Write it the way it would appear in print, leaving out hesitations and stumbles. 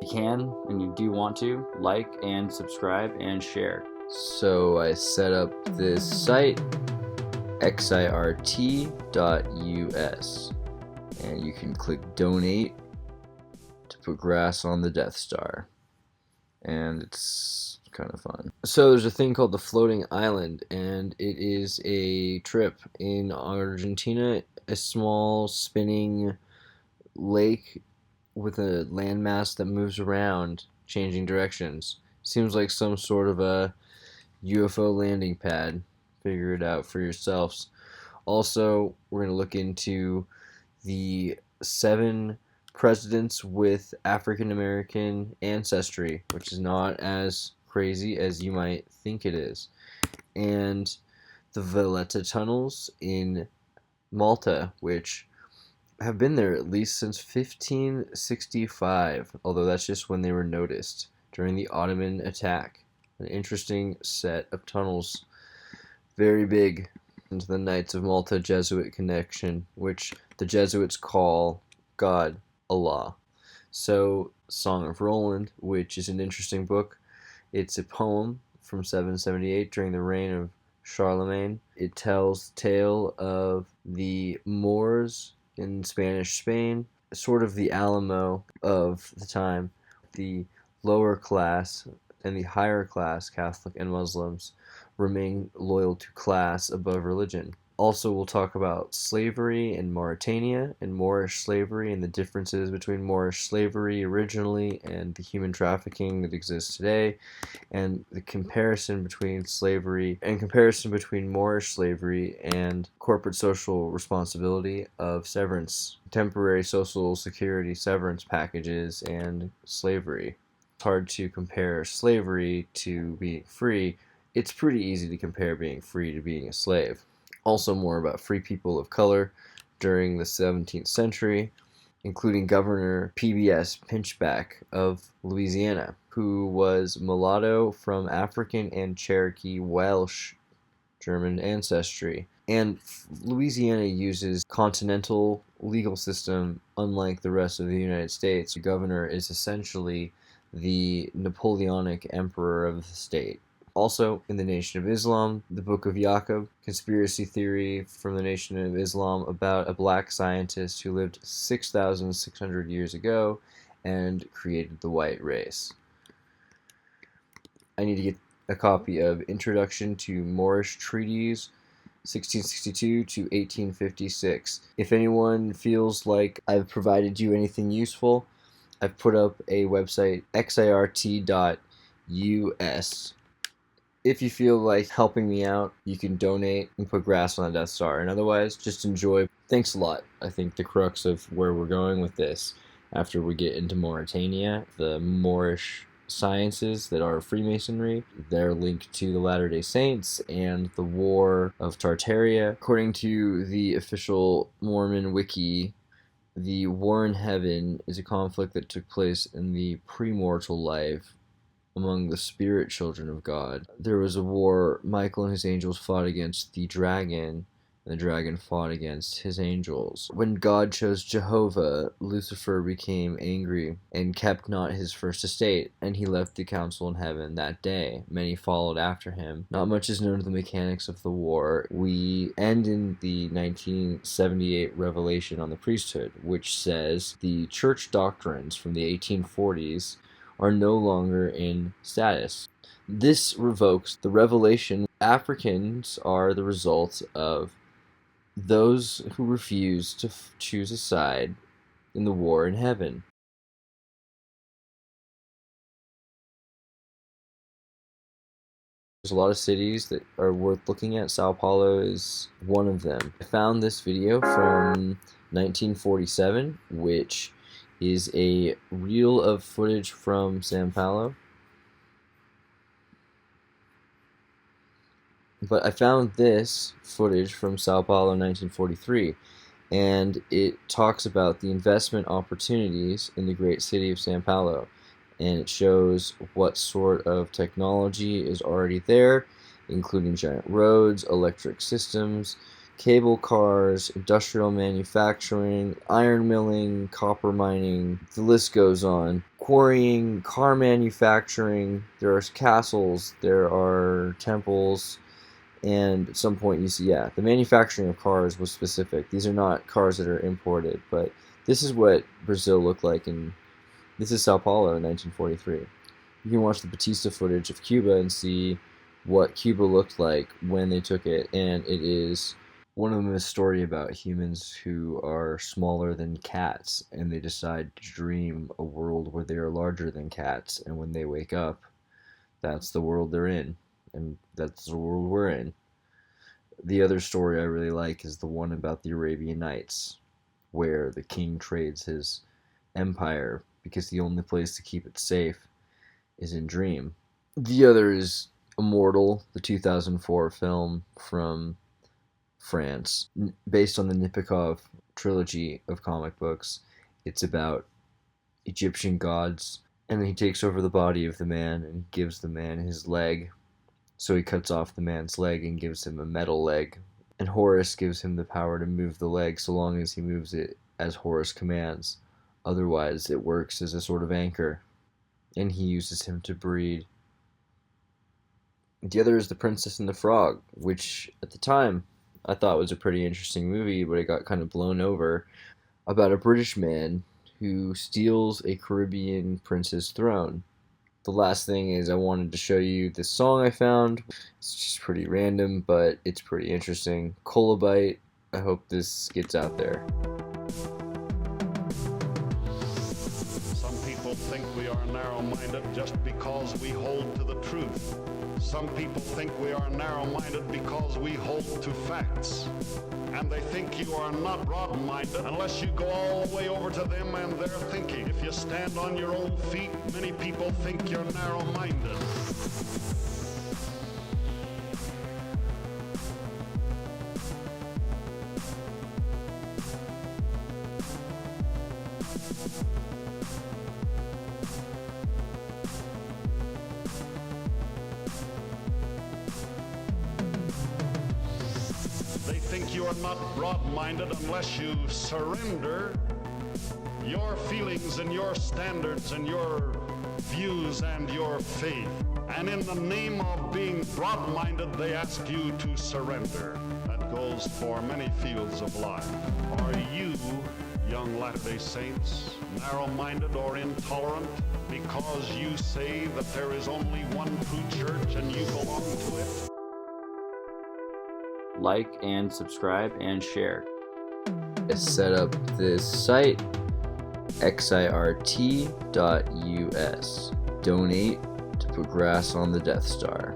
you can and you do want to, like and subscribe and share. So I set up this site, xirt.us, and you can click donate to put grass on the Death Star, and it's kind of fun. So there's a thing called the Floating Island, and it is a trip in Argentina, a small spinning lake with a landmass that moves around, changing directions. Seems like some sort of a UFO landing pad. Figure it out for yourselves. Also, we're going to look into the 7 presidents with African American ancestry, which is not as crazy as you might think it is, and the Valletta tunnels in Malta, which have been there at least since 1565, although that's just when they were noticed during the Ottoman attack. An interesting set of tunnels, very big. Into the Knights of Malta Jesuit connection, which the Jesuits call God Allah. So, Song of Roland, which is an interesting book. It's a poem from 778 during the reign of Charlemagne. It tells the tale of the Moors in Spanish Spain, sort of the Alamo of the time. The lower class and the higher class, Catholic and Muslims, remain loyal to class above religion. Also, we'll talk about slavery in Mauritania and Moorish slavery and the differences between Moorish slavery originally and the human trafficking that exists today, and the comparison between Moorish slavery and corporate social responsibility of severance, temporary social security severance packages, and slavery. It's hard to compare slavery to being free. It's pretty easy to compare being free to being a slave. Also, more about free people of color during the 17th century, including Governor P.B.S. Pinchback of Louisiana, who was mulatto from African and Cherokee Welsh German ancestry. And Louisiana uses continental legal system unlike the rest of the United States. The governor is essentially the Napoleonic emperor of the state. Also, in the Nation of Islam, the Book of Yaqub, conspiracy theory from the Nation of Islam about a black scientist who lived 6,600 years ago and created the white race. I need to get a copy of Introduction to Moorish Treaties, 1662 to 1856. If anyone feels like I've provided you anything useful, I've put up a website, xirt.us. If you feel like helping me out, you can donate and put grass on the Death Star. And otherwise, just enjoy. Thanks a lot. I think the crux of where we're going with this, after we get into Mauritania, the Moorish sciences that are Freemasonry, they're linked to the Latter-day Saints and the War of Tartaria. According to the official Mormon wiki, the War in Heaven is a conflict that took place in the premortal life among the spirit children of God. There was a war. Michael and his angels fought against the dragon, and the dragon fought against his angels. When God chose Jehovah, Lucifer became angry and kept not his first estate, and he left the council in heaven that day. Many followed after him. Not much is known of the mechanics of the war. We end in the 1978 revelation on the priesthood, which says the church doctrines from the 1840s are no longer in status. This revokes the revelation. Africans are the result of those who refuse to choose a side in the war in heaven. There's a lot of cities that are worth looking at. Sao Paulo is one of them. I found this video from 1947, which is a reel of footage from Sao Paulo. But I found this footage from Sao Paulo 1943, and it talks about the investment opportunities in the great city of Sao Paulo, and it shows what sort of technology is already there, including giant roads, electric systems, cable cars, industrial manufacturing, iron milling, copper mining, the list goes on. quarrying, car manufacturing, there are castles, there are temples, and at some point you see, yeah, the manufacturing of cars was specific. These are not cars that are imported, but this is what Brazil looked like, and this is Sao Paulo in 1943. You can watch the Batista footage of Cuba and see what Cuba looked like when they took it, and it is one of them is a story about humans who are smaller than cats, and they decide to dream a world where they are larger than cats, and when they wake up, that's the world they're in, and that's the world we're in. The other story I really like is the one about the Arabian Nights, where the king trades his empire because the only place to keep it safe is in Dream. The other is Immortal, the 2004 film from France, based on the Nipikov trilogy of comic books. It's about Egyptian gods, and then he takes over the body of the man and gives the man his leg. So he cuts off the man's leg and gives him a metal leg. And Horus gives him the power to move the leg so long as he moves it as Horus commands. Otherwise, it works as a sort of anchor. And he uses him to breed. The other is The Princess and the Frog, which at the time I thought was a pretty interesting movie, but it got kind of blown over, about a British man who steals a Caribbean prince's throne. The last thing is I wanted to show you this song I found. It's just pretty random, but it's pretty interesting. Colobite. I hope this gets out there. Some people think we are narrow-minded just because we hold to the truth. Some people think we are narrow-minded because we hold to facts. And they think you are not broad-minded unless you go all the way over to them and their thinking. If you stand on your own feet, many people think you're narrow-minded. They think you are not broad-minded unless you surrender your feelings and your standards and your views and your faith. And in the name of being broad-minded, they ask you to surrender. That goes for many fields of life. Are you, young Latter-day Saints, narrow-minded or intolerant because you say that there is only one true church and you belong to it? Like and subscribe and share. I set up this site, xirt.us. Donate to put grass on the Death Star.